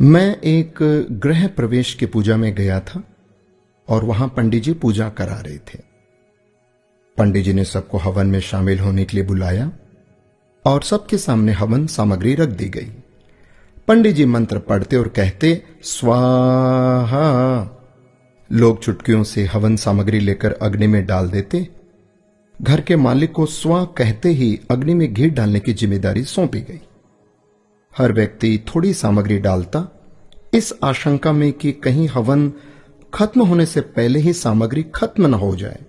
मैं एक गृह प्रवेश की पूजा में गया था और वहां पंडित जी पूजा करा रहे थे। पंडित जी ने सबको हवन में शामिल होने के लिए बुलाया और सबके सामने हवन सामग्री रख दी गई। पंडित जी मंत्र पढ़ते और कहते स्वाहा। लोग चुटकियों से हवन सामग्री लेकर अग्नि में डाल देते। घर के मालिक को स्वा कहते ही अग्नि में घी डालने की जिम्मेदारी सौंपी गई। हर व्यक्ति थोड़ी सामग्री डालता, इस आशंका में कि कहीं हवन खत्म होने से पहले ही सामग्री खत्म न हो जाए।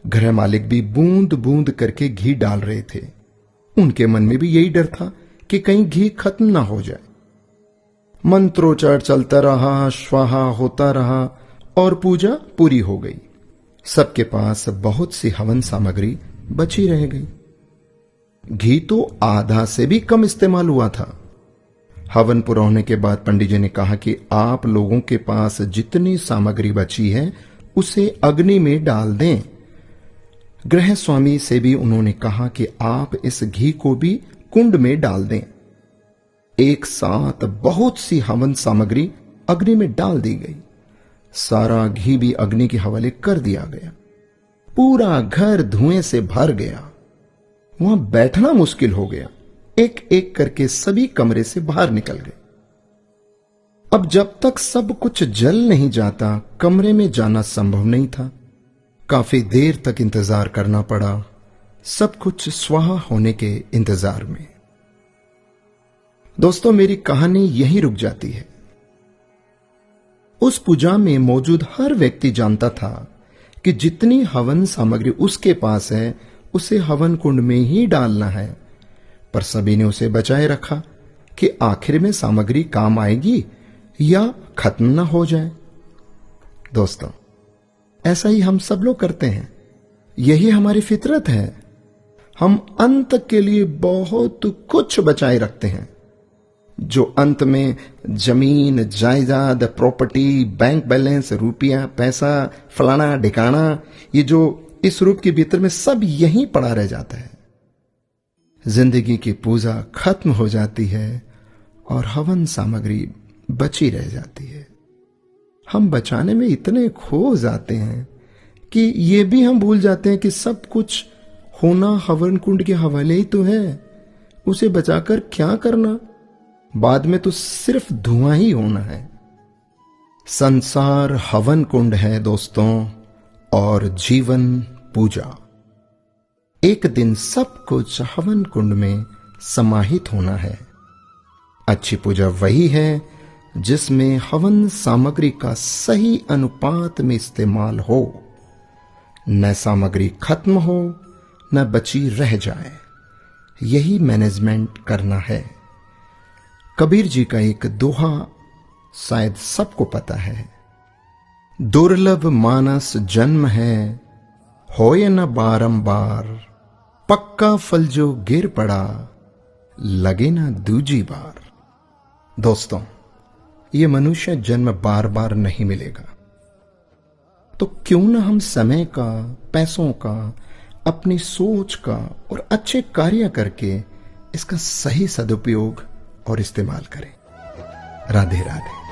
गृह मालिक भी बूंद बूंद करके घी डाल रहे थे। उनके मन में भी यही डर था कि कहीं घी खत्म ना हो जाए। मंत्रोच्चार चलता रहा, स्वाहा होता रहा और पूजा पूरी हो गई। सबके पास बहुत सी हवन सामग्री बची रह गई। घी तो आधा से भी कम इस्तेमाल हुआ था। हवन पूरा होने के बाद पंडित जी ने कहा कि आप लोगों के पास जितनी सामग्री बची है उसे अग्नि में डाल दें। गृह स्वामी से भी उन्होंने कहा कि आप इस घी को भी कुंड में डाल दें। एक साथ बहुत सी हवन सामग्री अग्नि में डाल दी गई। सारा घी भी अग्नि के हवाले कर दिया गया। पूरा घर धुएं से भर गया। वहां बैठना मुश्किल हो गया। एक एक करके सभी कमरे से बाहर निकल गए। अब जब तक सब कुछ जल नहीं जाता, कमरे में जाना संभव नहीं था। काफी देर तक इंतजार करना पड़ा, सब कुछ स्वाहा होने के इंतजार में। दोस्तों, मेरी कहानी यहीं रुक जाती है। उस पूजा में मौजूद हर व्यक्ति जानता था कि जितनी हवन सामग्री उसके पास है उसे हवन कुंड में ही डालना है, पर सभी ने उसे बचाए रखा कि आखिर में सामग्री काम आएगी या खत्म ना हो जाए। दोस्तों, ऐसा ही हम सब लोग करते हैं। यही हमारी फितरत है। हम अंत के लिए बहुत कुछ बचाए रखते हैं, जो अंत में जमीन, जायदाद, प्रॉपर्टी, बैंक बैलेंस, रुपया, पैसा, फलाना ढिकाना, ये जो इस रूप के भीतर में सब यहीं पड़ा रह जाता है। जिंदगी की पूजा खत्म हो जाती है और हवन सामग्री बची रह जाती है। हम बचाने में इतने खो जाते हैं कि ये भी हम भूल जाते हैं कि सब कुछ होना हवन कुंड के हवाले ही तो है। उसे बचाकर क्या करना? बाद में तो सिर्फ धुआं ही होना है। संसार हवन कुंड है दोस्तों, और जीवन पूजा। एक दिन सब कुछ हवन कुंड में समाहित होना है। अच्छी पूजा वही है जिसमें हवन सामग्री का सही अनुपात में इस्तेमाल हो, न सामग्री खत्म हो न बची रह जाए। यही मैनेजमेंट करना है। कबीर जी का एक दोहा शायद सबको पता है, दुर्लभ मानस जन्म है, होए न बारंबार, पक्का फल जो गिर पड़ा, लगे ना दूजी बार। दोस्तों, ये मनुष्य जन्म बार बार नहीं मिलेगा, तो क्यों ना हम समय का, पैसों का, अपनी सोच का और अच्छे कार्य करके इसका सही सदुपयोग और इस्तेमाल करें। राधे राधे।